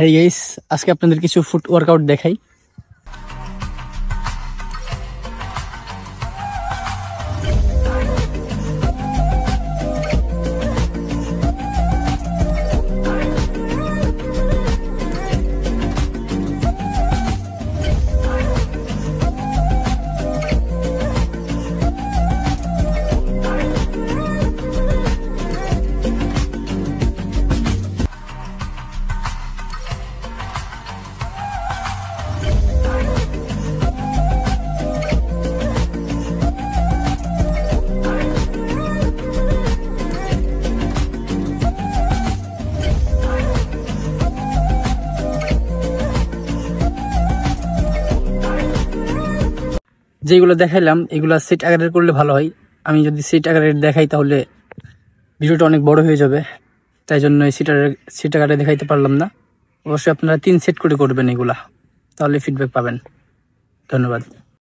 Hey guys, আজকে আপনাদের কিছু ফুট ওয়ার্কআউট দেখাই। যেগুলো দেখাইলাম এগুলা সেট আকারের করলে ভালো হয়। আমি যদি সেট আকারের দেখাই তাহলে ভিডিওটা অনেক বড় হয়ে যাবে, তাই জন্য এই সেট আকারে দেখাইতে পারলাম না। অবশ্যই আপনারা 3 সেট করে করবেন এগুলা, তাহলে ফিডব্যাক পাবেন। ধন্যবাদ।